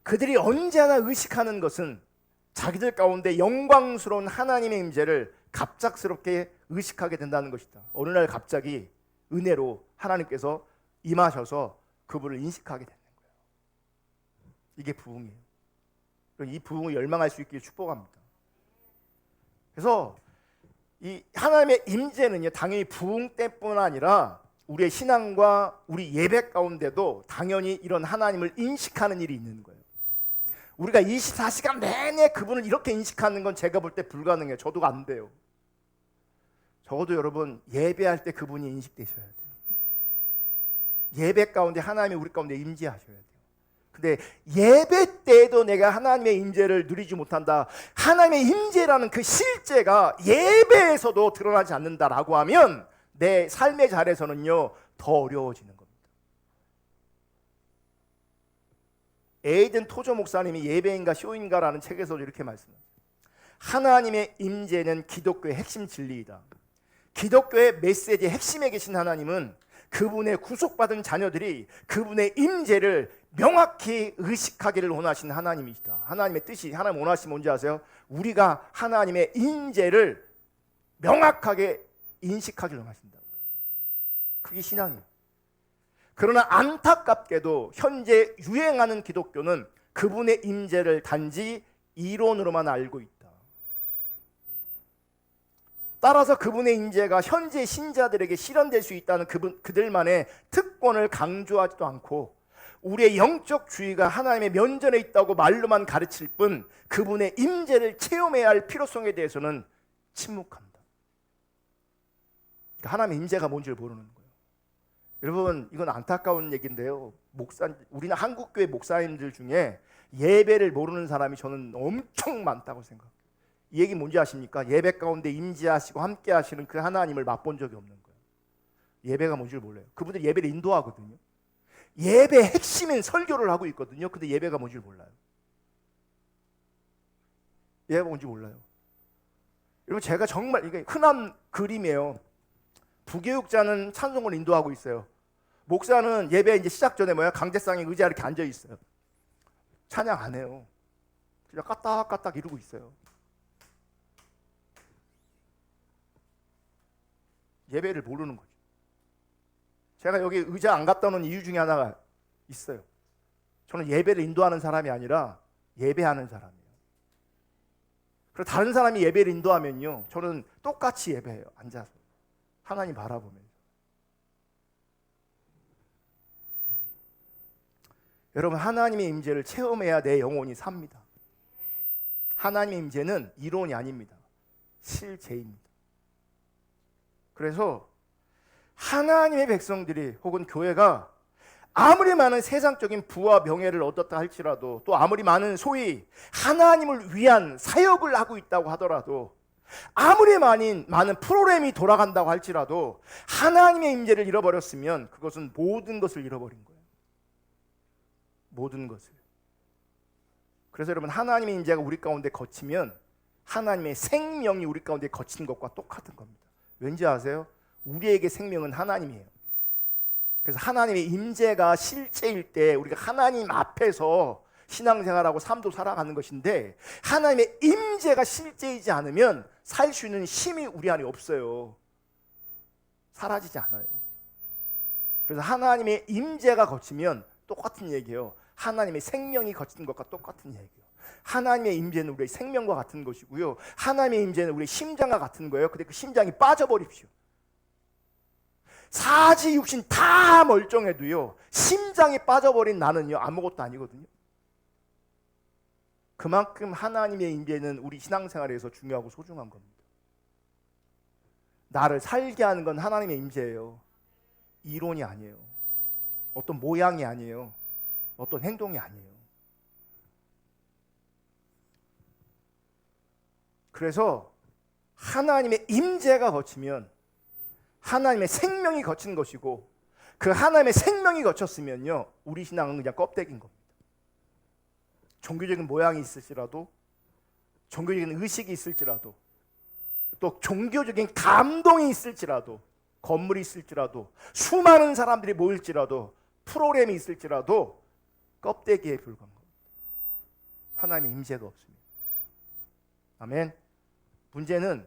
그들이 언제나 의식하는 것은 자기들 가운데 영광스러운 하나님의 임재를 갑작스럽게 의식하게 된다는 것이다. 어느 날 갑자기 은혜로 하나님께서 임하셔서 그분을 인식하게 되는 거예요. 이게 부흥이에요. 이 부흥을 열망할 수 있기를 축복합니다. 그래서 이 하나님의 임재는요 당연히 부흥 때뿐 아니라 우리의 신앙과 우리 예배 가운데도 당연히 이런 하나님을 인식하는 일이 있는 거예요. 우리가 24시간 내내 그분을 이렇게 인식하는 건 제가 볼 때 불가능해요. 저도 안 돼요. 적어도 여러분 예배할 때 그분이 인식되셔야 돼요. 예배 가운데 하나님이 우리 가운데 임재하셔야 돼요. 근데 예배 때에도 내가 하나님의 임재를 누리지 못한다, 하나님의 임재라는 그 실제가 예배에서도 드러나지 않는다라고 하면 내 삶의 자리에서는요 더 어려워지는 겁니다. 에이든 토저 목사님이 예배인가 쇼인가라는 책에서도 이렇게 말씀합니다. 하나님의 임재는 기독교의 핵심 진리이다. 기독교의 메시지의 핵심에 계신 하나님은 그분의 구속받은 자녀들이 그분의 임재를 명확히 의식하기를 원하시는 하나님이시다. 하나님의 뜻이, 하나님 원하시면 뭔지 아세요? 우리가 하나님의 임재를 명확하게 인식하기를 원하신다. 그게 신앙이에요. 그러나 안타깝게도 현재 유행하는 기독교는 그분의 임재를 단지 이론으로만 알고 있다. 따라서 그분의 임재가 현재 신자들에게 실현될 수 있다는 그들만의 특권을 강조하지도 않고 우리의 영적 주의가 하나님의 면전에 있다고 말로만 가르칠 뿐 그분의 임재를 체험해야 할 필요성에 대해서는 침묵합니다. 그러니까 하나님의 임재가 뭔지를 모르는 거예요. 여러분 이건 안타까운 얘기인데요. 우리는 한국교회 목사님들 중에 예배를 모르는 사람이 저는 엄청 많다고 생각해요. 이 얘기 뭔지 아십니까? 예배 가운데 임재하시고 함께 하시는 그 하나님을 맛본 적이 없는 거예요. 예배가 뭔지를 몰라요. 그분들 예배를 인도하거든요. 예배 핵심인 설교를 하고 있거든요. 근데 예배가 뭔지를 몰라요. 예배가 뭔지 몰라요. 여러분 제가 정말 이게 흔한 그림이에요. 부교육자는 찬송을 인도하고 있어요. 목사는 예배 이제 시작 전에 강제상에 의자에 이렇게 앉아 있어요. 찬양 안 해요. 그냥 까딱까딱 이러고 있어요. 예배를 모르는 거죠. 제가 여기 의자 안 갖다 놓은 이유 중에 하나가 있어요. 저는 예배를 인도하는 사람이 아니라 예배하는 사람이에요. 그리고 다른 사람이 예배를 인도하면요 저는 똑같이 예배해요. 앉아서 하나님 바라보면서. 여러분 하나님의 임재를 체험해야 내 영혼이 삽니다. 하나님의 임재는 이론이 아닙니다. 실제입니다. 그래서 하나님의 백성들이 혹은 교회가 아무리 많은 세상적인 부와 명예를 얻었다 할지라도 또 아무리 많은 소위 하나님을 위한 사역을 하고 있다고 하더라도 아무리 많은 프로그램이 돌아간다고 할지라도 하나님의 임재를 잃어버렸으면 그것은 모든 것을 잃어버린 거예요. 모든 것을. 그래서 여러분, 하나님의 임재가 우리 가운데 거치면 하나님의 생명이 우리 가운데 거치는 것과 똑같은 겁니다. 왠지 아세요? 우리에게 생명은 하나님이에요. 그래서 하나님의 임재가 실제일 때 우리가 하나님 앞에서 신앙생활하고 삶도 살아가는 것인데, 하나님의 임재가 실제이지 않으면 살 수 있는 힘이 우리 안에 없어요. 사라지지 않아요. 그래서 하나님의 임재가 거치면 똑같은 얘기예요. 하나님의 생명이 거치는 것과 똑같은 얘기예요. 하나님의 임재는 우리의 생명과 같은 것이고요, 하나님의 임재는 우리의 심장과 같은 거예요. 근데 그 심장이 빠져버립시오. 사지 육신 다 멀쩡해도요, 심장이 빠져버린 나는요 아무것도 아니거든요. 그만큼 하나님의 임재는 우리 신앙생활에서 중요하고 소중한 겁니다. 나를 살게 하는 건 하나님의 임재예요. 이론이 아니에요. 어떤 모양이 아니에요. 어떤 행동이 아니에요. 그래서 하나님의 임재가 거치면 하나님의 생명이 거친 것이고, 그 하나님의 생명이 거쳤으면요 우리 신앙은 그냥 껍데기인 겁니다. 종교적인 모양이 있을지라도, 종교적인 의식이 있을지라도, 또 종교적인 감동이 있을지라도, 건물이 있을지라도, 수많은 사람들이 모일지라도, 프로그램이 있을지라도 껍데기에 불과한 겁니다. 하나님의 임재가 없습니다. 아멘. 문제는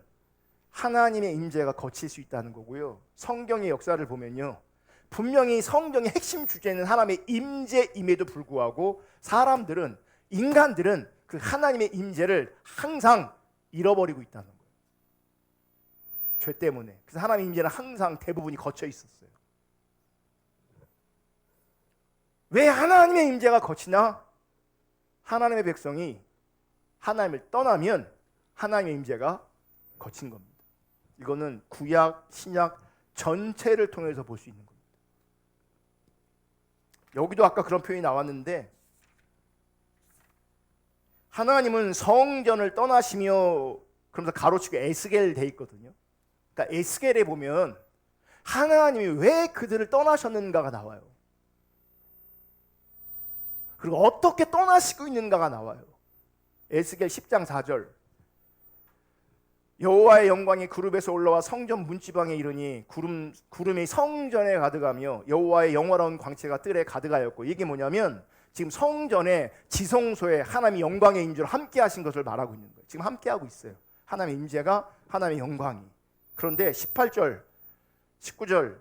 하나님의 임재가 거칠 수 있다는 거고요, 성경의 역사를 보면요 분명히 성경의 핵심 주제는 하나님의 임재임에도 불구하고 인간들은 그 하나님의 임재를 항상 잃어버리고 있다는 거예요. 죄 때문에. 그래서 하나님의 임재는 항상 대부분이 거쳐 있었어요. 왜 하나님의 임재가 거치나? 하나님의 백성이 하나님을 떠나면 하나님의 임재가 거친 겁니다. 이거는 구약, 신약 전체를 통해서 볼 수 있는 겁니다. 여기도 아까 그런 표현이 나왔는데, 하나님은 성전을 떠나시며, 그러면서 가로치고 에스겔 돼 있거든요. 그러니까 에스겔에 보면 하나님이 왜 그들을 떠나셨는가가 나와요. 그리고 어떻게 떠나시고 있는가가 나와요. 에스겔 10장 4절. 여호와의 영광이 구름에서 올라와 성전 문지방에 이르니 구름이 성전에 가득하며 여호와의 영화로운 광채가 뜰에 가득하였고, 이게 뭐냐면 지금 성전에 지성소에 하나님의 영광의 임재로 함께 하신 것을 말하고 있는 거예요. 지금 함께 하고 있어요. 하나님의 임재가, 하나님의 영광이. 그런데 18절, 19절,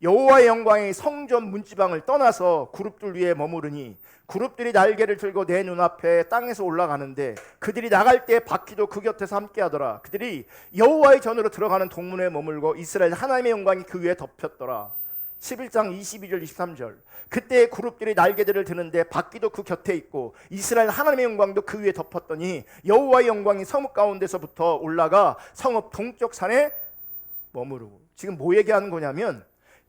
여호와의 영광이 성전 문지방을 떠나서 그룹들 위에 머무르니 그룹들이 날개를 들고 내 눈앞에 땅에서 올라가는데 그들이 나갈 때 바퀴도 그 곁에서 함께하더라. 그들이 여호와의 전으로 들어가는 동문에 머물고 이스라엘 하나님의 영광이 그 위에 덮였더라. 11장 22절 23절. 그때 그룹들이 날개들을 드는데 바퀴도 그 곁에 있고 이스라엘 하나님의 영광도 그 위에 덮었더니 여호와의 영광이 성읍 가운데서부터 올라가 성읍 동쪽 산에 머무르고. 지금 뭐 얘기하는 거냐면,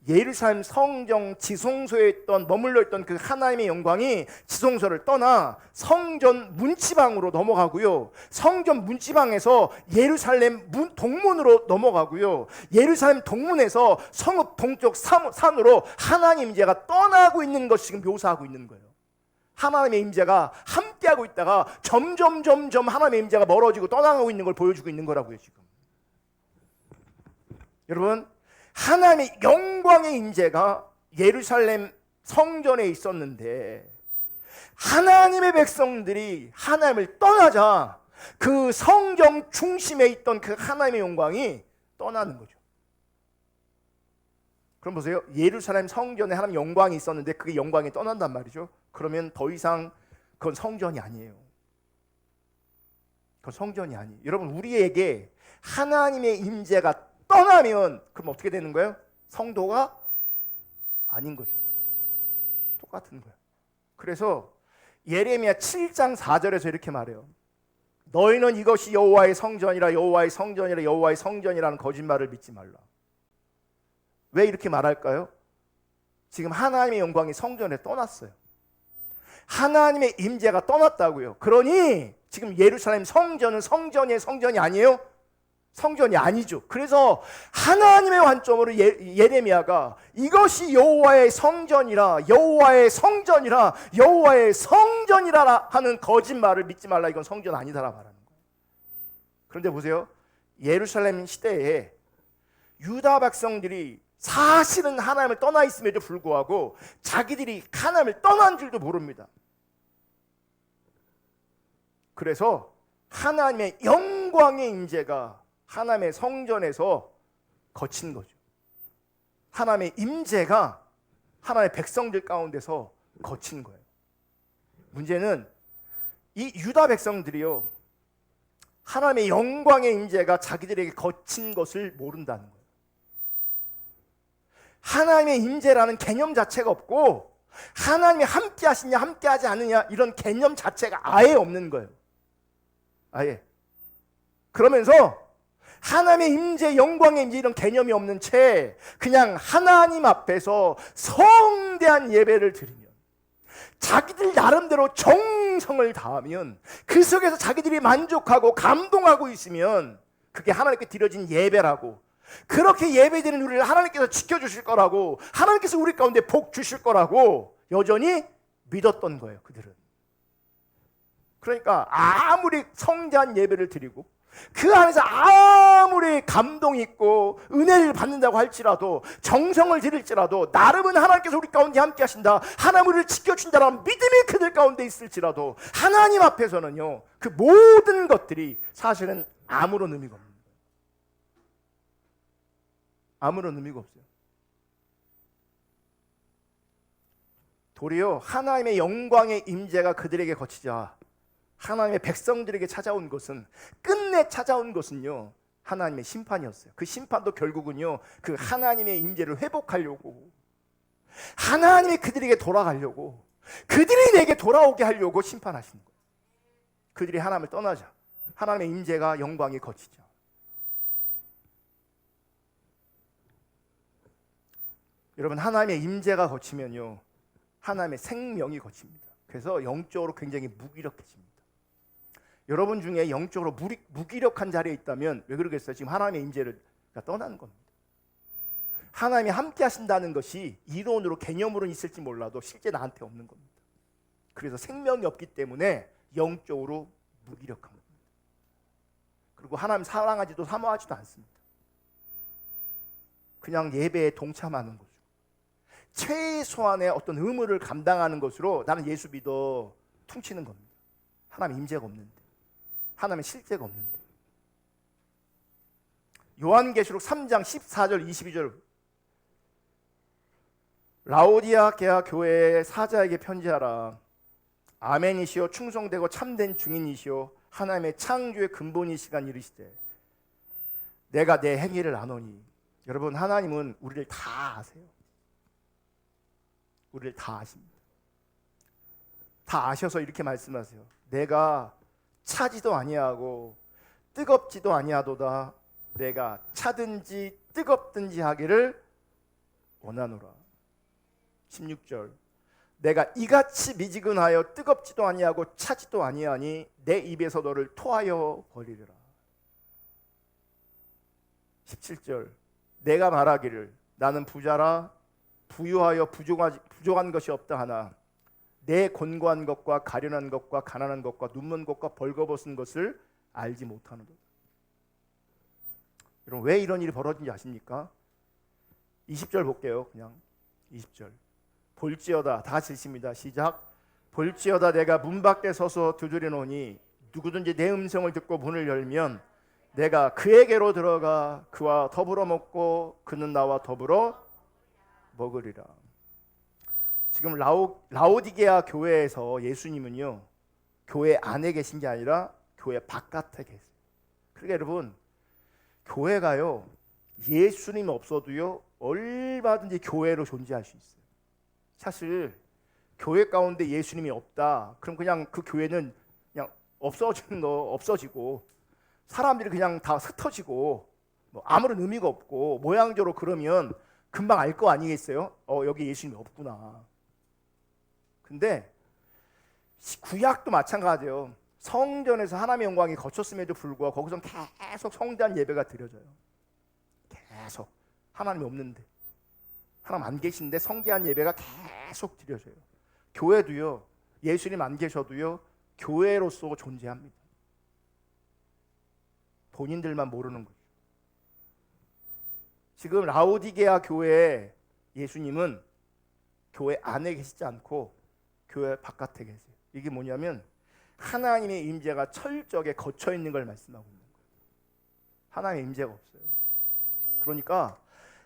예루살렘 성정 지성소에 머물러 있던 그 하나님의 영광이 지성소를 떠나 성전 문지방으로 넘어가고요, 성전 문지방에서 예루살렘 동문으로 넘어가고요, 예루살렘 동문에서 성읍 동쪽 산으로 하나님 임재가 떠나고 있는 것을 지금 묘사하고 있는 거예요. 하나님의 임재가 함께하고 있다가 점점 하나님의 임재가 멀어지고 떠나가고 있는 걸 보여주고 있는 거라고요. 지금 여러분, 하나님의 영광의 임재가 예루살렘 성전에 있었는데 하나님의 백성들이 하나님을 떠나자 그 성경 중심에 있던 그 하나님의 영광이 떠나는 거죠. 그럼 보세요. 예루살렘 성전에 하나님의 영광이 있었는데 그게 영광이 떠난단 말이죠. 그러면 더 이상 그건 성전이 아니에요. 그건 성전이 아니에요. 여러분, 우리에게 하나님의 임재가 떠나면 그럼 어떻게 되는 거예요? 성도가 아닌 거죠. 똑같은 거예요. 그래서 예레미야 7장 4절에서 이렇게 말해요. 너희는 이것이 여호와의 성전이라 여호와의 성전이라 여호와의 성전이라는 거짓말을 믿지 말라. 왜 이렇게 말할까요? 지금 하나님의 영광이 성전에 떠났어요. 하나님의 임재가 떠났다고요. 그러니 지금 예루살렘 성전은 성전이 아니에요? 성전이 아니죠. 그래서 하나님의 관점으로 예레미야가 이것이 여호와의 성전이라, 여호와의 성전이라, 여호와의 성전이라 하는 거짓말을 믿지 말라. 이건 성전 아니다라 말하는 거예요. 그런데 보세요. 예루살렘 시대에 유다 백성들이 사실은 하나님을 떠나 있음에도 불구하고 자기들이 하나님을 떠난 줄도 모릅니다. 그래서 하나님의 영광의 임재가 하나님의 성전에서 거친 거죠. 하나님의 임재가 하나님의 백성들 가운데서 거친 거예요. 문제는 이 유다 백성들이요, 하나님의 영광의 임재가 자기들에게 거친 것을 모른다는 거예요. 하나님의 임재라는 개념 자체가 없고 하나님이 함께 하시냐 함께 하지 않느냐 이런 개념 자체가 아예 없는 거예요. 아예. 그러면서 하나님의 임재, 영광의 임재 이런 개념이 없는 채 그냥 하나님 앞에서 성대한 예배를 드리면, 자기들 나름대로 정성을 다하면, 그 속에서 자기들이 만족하고 감동하고 있으면 그게 하나님께 드려진 예배라고, 그렇게 예배드리는 우리를 하나님께서 지켜주실 거라고, 하나님께서 우리 가운데 복 주실 거라고 여전히 믿었던 거예요. 그들은. 그러니까 아무리 성대한 예배를 드리고 그 안에서 아무리 감동이 있고 은혜를 받는다고 할지라도, 정성을 들일지라도, 나름은 하나님께서 우리 가운데 함께 하신다, 하나님 우리를 지켜준다라는 믿음이 그들 가운데 있을지라도 하나님 앞에서는요, 그 모든 것들이 사실은 아무런 의미가 없는 거예요. 아무런 의미가 없어요. 도리어 하나님의 영광의 임재가 그들에게 거치자 하나님의 백성들에게 찾아온 것은, 끝내 찾아온 것은요, 하나님의 심판이었어요. 그 심판도 결국은요, 그 하나님의 임재를 회복하려고, 하나님이 그들에게 돌아가려고, 그들이 내게 돌아오게 하려고 심판하시는 거예요. 그들이 하나님을 떠나자 하나님의 임재가, 영광이 거치자. 여러분, 하나님의 임재가 거치면요, 하나님의 생명이 거칩니다. 그래서 영적으로 굉장히 무기력해집니다. 여러분 중에 영적으로 무기력한 자리에 있다면 왜 그러겠어요? 지금 하나님의 임재를 떠나는 겁니다. 하나님이 함께 하신다는 것이 이론으로, 개념으로는 있을지 몰라도 실제 나한테 없는 겁니다. 그래서 생명이 없기 때문에 영적으로 무기력한 겁니다. 그리고 하나님 사랑하지도 사모하지도 않습니다. 그냥 예배에 동참하는 거죠. 최소한의 어떤 의무를 감당하는 것으로 나는 예수 믿어 퉁치는 겁니다. 하나님 임재가 없는데, 하나님의 실제가 없는데. 요한계시록 3장 14절 22절, 라오디아게아 교회의 사자에게 편지하라. 아멘이시오 충성되고 참된 증인이시오 하나님의 창조의 근본이시간 이르시되 내가 내 행위를 아노니. 여러분, 하나님은 우리를 다 아세요. 우리를 다 아십니다. 다 아셔서 이렇게 말씀하세요. 내가 차지도 아니하고 뜨겁지도 아니하도다. 내가 차든지 뜨겁든지 하기를 원하노라. 16절, 내가 이같이 미지근하여 뜨겁지도 아니하고 차지도 아니하니 내 입에서 너를 토하여 버리리라. 17절, 내가 말하기를 나는 부자라 부유하여 부족한 것이 없다 하나 내 곤고한 것과 가련한 것과 가난한 것과 눈먼 것과 벌거벗은 것을 알지 못하노라. 여러분, 왜 이런 일이 벌어진지 아십니까? 20절 볼게요. 그냥 20절, 볼지어다, 다 같이 읽습니다. 시작. 볼지어다 내가 문 밖에 서서 두드리노니 누구든지 내 음성을 듣고 문을 열면 내가 그에게로 들어가 그와 더불어 먹고 그는 나와 더불어 먹으리라. 지금 라오디게아 교회에서 예수님은요, 교회 안에 계신 게 아니라 교회 바깥에 계세요. 그러니까 여러분, 교회가요, 예수님 없어도요 얼마든지 교회로 존재할 수 있어요. 사실 교회 가운데 예수님이 없다, 그럼 그냥 그 교회는 그냥 없어지고 사람들이 그냥 다 흩어지고 뭐 아무런 의미가 없고 모양적으로 그러면 금방 알 거 아니겠어요? 여기 예수님이 없구나. 근데 구약도 마찬가지예요. 성전에서 하나님의 영광이 거쳤음에도 불구하고 거기서 계속 성대한 예배가 드려져요. 계속 하나님이 없는데, 하나님 안 계신데 성대한 예배가 계속 드려져요. 교회도요, 예수님 안 계셔도요, 교회로서 존재합니다. 본인들만 모르는 거죠. 지금 라오디게아 교회에 예수님은 교회 안에 계시지 않고 교회 바깥에 계세요. 이게 뭐냐면 하나님의 임재가 철저하게 거쳐 있는 걸 말씀하고 있는 거예요. 하나님의 임재가 없어요. 그러니까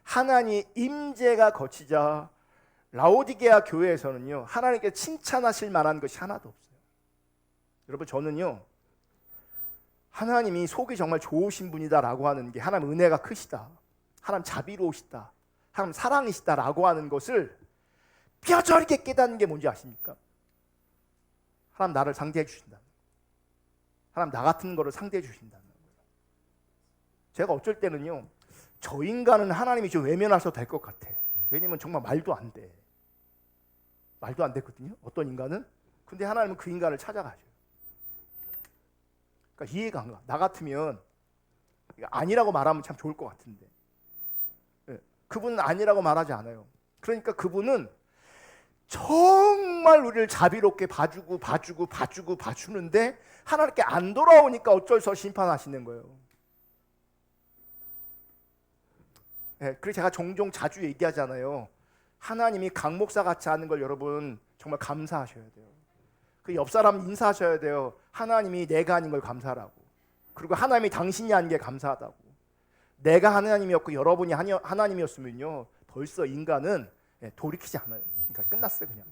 하나님의 임재가 거치자 라오디게아 교회에서는요, 하나님께 칭찬하실 만한 것이 하나도 없어요. 여러분, 저는요, 하나님이 속이 정말 좋으신 분이다라고 하는 게, 하나님 은혜가 크시다, 하나님 자비로우시다, 하나님 사랑이시다라고 하는 것을 뼈저리게 깨닫는 게 뭔지 아십니까? 하나님 나를 상대해 주신다, 하나님 나 같은 거를 상대해 주신다는 거예요. 제가 어쩔 때는요, 저 인간은 하나님이 좀 외면하셔도 될 것 같아. 왜냐면 정말 말도 안 돼. 말도 안 됐거든요, 어떤 인간은. 근데 하나님은 그 인간을 찾아가셔요. 그러니까 이해가 안 가. 나 같으면 아니라고 말하면 참 좋을 것 같은데, 그분은 아니라고 말하지 않아요. 그러니까 그분은 정말 우리를 자비롭게 봐주는데 하나님께 안 돌아오니까 어쩔 수 없이 심판하시는 거예요. 그래서 제가 종종 자주 얘기하잖아요. 하나님이 강 목사 같이 하는 걸 여러분 정말 감사하셔야 돼요. 그 옆 사람 인사하셔야 돼요. 하나님이 내가 아닌 걸 감사하라고. 그리고 하나님이 당신이 아닌 게 감사하다고. 내가 하나님이었고 여러분이 하나님이었으면요, 벌써 인간은 돌이키지 않아요. 그러니까 끝났어요. 그냥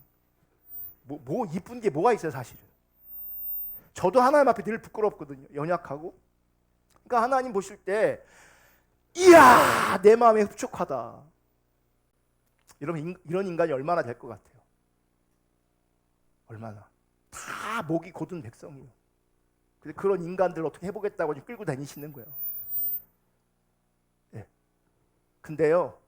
뭐 이쁜 게 뭐가 있어요, 사실은. 저도 하나님 앞에 늘 부끄럽거든요, 연약하고. 그러니까 하나님 보실 때, 이야, 내 마음이 흡족하다. 이런 인간이 얼마나 될 것 같아요? 얼마나. 다 목이 곧은 백성이에요. 근데 그런 인간들 어떻게 해보겠다고 지금 끌고 다니시는 거예요. 근데요,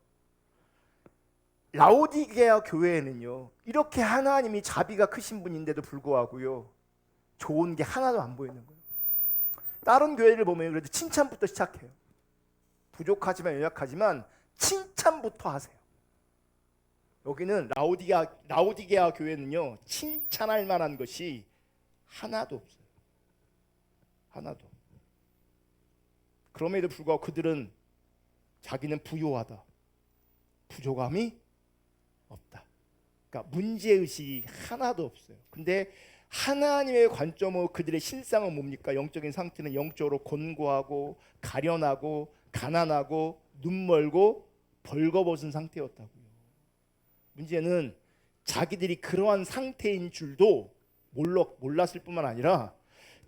라오디게아 교회에는요, 이렇게 하나님이 자비가 크신 분인데도 불구하고요, 좋은 게 하나도 안 보이는 거예요. 다른 교회를 보면 그래도 칭찬부터 시작해요. 부족하지만 연약하지만 칭찬부터 하세요. 여기는 라오디게아 교회는요, 칭찬할 만한 것이 하나도 없어요. 하나도. 그럼에도 불구하고 그들은 자기는 부요하다, 부족함이 없다. 그러니까 문제의식이 하나도 없어요. 근데 하나님의 관점으로 그들의 실상은 뭡니까? 영적인 상태는 영적으로 곤고하고 가련하고 가난하고 눈멀고 벌거벗은 상태였다고요. 문제는 자기들이 그러한 상태인 줄도 몰랐을 뿐만 아니라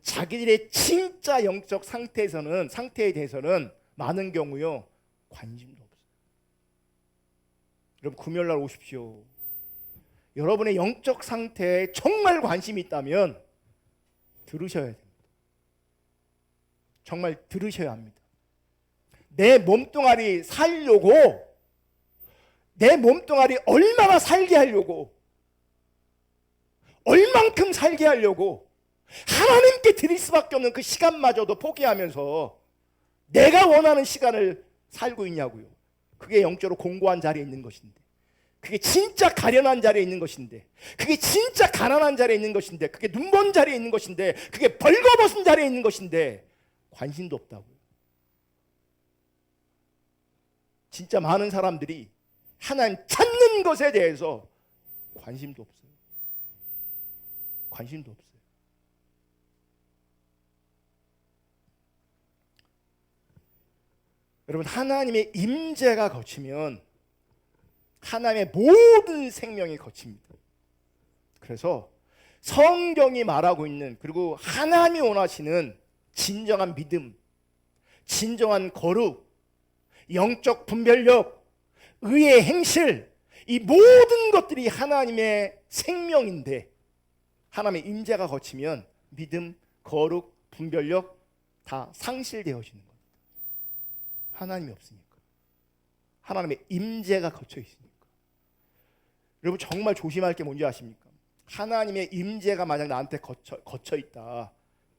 자기들의 진짜 영적 상태에 대해서는 많은 경우요, 관심도 없어요. 여러분, 금요일 날 오십시오. 여러분의 영적 상태에 정말 관심이 있다면 들으셔야 됩니다. 정말 들으셔야 합니다. 내 몸뚱아리 살려고, 내 몸뚱아리 얼마나 살게 하려고, 얼만큼 살게 하려고 하나님께 드릴 수밖에 없는 그 시간마저도 포기하면서 내가 원하는 시간을 살고 있냐고요. 그게 영적으로 공고한 자리에 있는 것인데, 그게 진짜 가련한 자리에 있는 것인데, 그게 진짜 가난한 자리에 있는 것인데, 그게 눈먼 자리에 있는 것인데, 그게 벌거벗은 자리에 있는 것인데 관심도 없다고요. 진짜 많은 사람들이 하나님 찾는 것에 대해서 관심도 없어요. 관심도 없어요. 여러분, 하나님의 임재가 거치면 하나님의 모든 생명이 거칩니다. 그래서 성경이 말하고 있는, 그리고 하나님이 원하시는 진정한 믿음, 진정한 거룩, 영적 분별력, 의의 행실, 이 모든 것들이 하나님의 생명인데 하나님의 임재가 거치면 믿음, 거룩, 분별력 다 상실되어지는 겁니다. 하나님이 없으니까. 하나님의 임재가 거쳐 있으니까. 여러분, 정말 조심할 게 뭔지 아십니까? 하나님의 임재가 만약 나한테 거쳐 있다.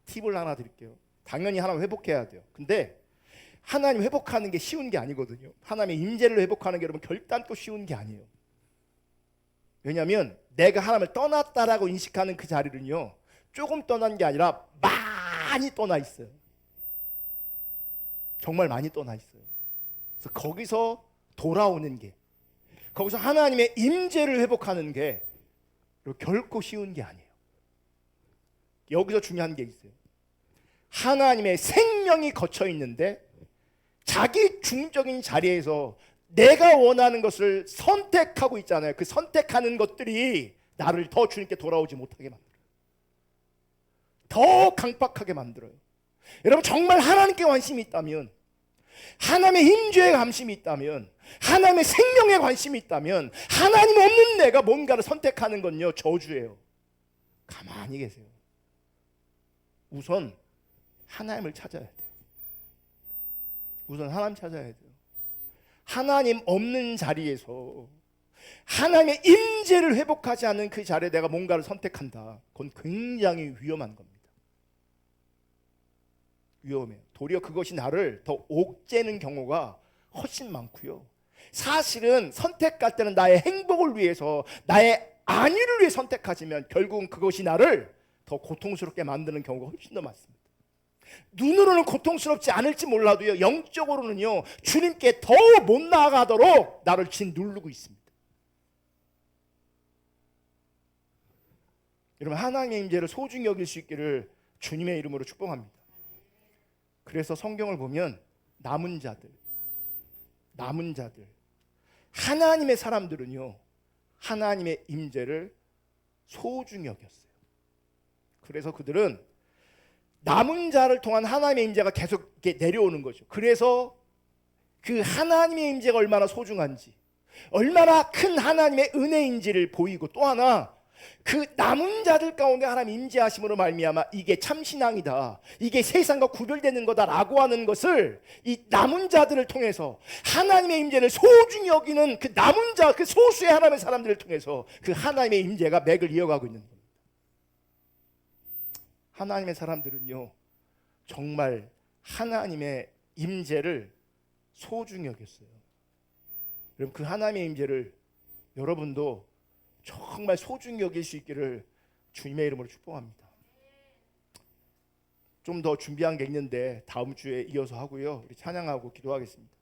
팁을 하나 드릴게요. 당연히 하나님 회복해야 돼요. 근데 하나님 회복하는 게 쉬운 게 아니거든요. 하나님의 임재를 회복하는 게 여러분 결단코 쉬운 게 아니에요. 왜냐하면 내가 하나님을 떠났다라고 인식하는 그 자리는요, 조금 떠난 게 아니라 많이 떠나 있어요. 정말 많이 떠나 있어요. 그래서 거기서 돌아오는 게, 거기서 하나님의 임재를 회복하는 게 결코 쉬운 게 아니에요. 여기서 중요한 게 있어요. 하나님의 생명이 거쳐 있는데 자기 중적인 자리에서 내가 원하는 것을 선택하고 있잖아요. 그 선택하는 것들이 나를 더 주님께 돌아오지 못하게 만들어요. 더 강박하게 만들어요. 여러분, 정말 하나님께 관심이 있다면, 하나님의 임재에 관심이 있다면, 하나님의 생명에 관심이 있다면, 하나님 없는 내가 뭔가를 선택하는 건요, 저주예요. 가만히 계세요. 우선 하나님을 찾아야 돼요. 우선 하나님 찾아야 돼요. 하나님 없는 자리에서 하나님의 임재를 회복하지 않는 그 자리에 내가 뭔가를 선택한다. 그건 굉장히 위험한 겁니다. 위험해요. 도리어 그것이 나를 더 옥죄는 경우가 훨씬 많고요. 사실은 선택할 때는 나의 행복을 위해서, 나의 안위를 위해 선택하지만 결국은 그것이 나를 더 고통스럽게 만드는 경우가 훨씬 더 많습니다. 눈으로는 고통스럽지 않을지 몰라도요, 영적으로는요, 주님께 더 못 나아가도록 나를 짓누르고 있습니다. 여러분, 하나님의 임재를 소중히 여길 수 있기를 주님의 이름으로 축복합니다. 그래서 성경을 보면 남은 자들, 하나님의 사람들은요, 하나님의 임재를 소중히 여겼어요. 그래서 그들은 남은 자를 통한 하나님의 임재가 계속 이렇게 내려오는 거죠. 그래서 그 하나님의 임재가 얼마나 소중한지, 얼마나 큰 하나님의 은혜인지를 보이고, 또 하나 그 남은 자들 가운데 하나님 임재하심으로 말미암아 이게 참신앙이다, 이게 세상과 구별되는 거다라고 하는 것을 이 남은 자들을 통해서 하나님의 임재를 소중히 여기는 그 남은 자, 그 소수의 하나님의 사람들을 통해서 그 하나님의 임재가 맥을 이어가고 있는 겁니다. 하나님의 사람들은요, 정말 하나님의 임재를 소중히 여겼어요. 여러분, 그 하나님의 임재를 여러분도 정말 소중히 여길 수 있기를 주님의 이름으로 축복합니다. 좀 더 준비한 게 있는데 다음 주에 이어서 하고요, 우리 찬양하고 기도하겠습니다.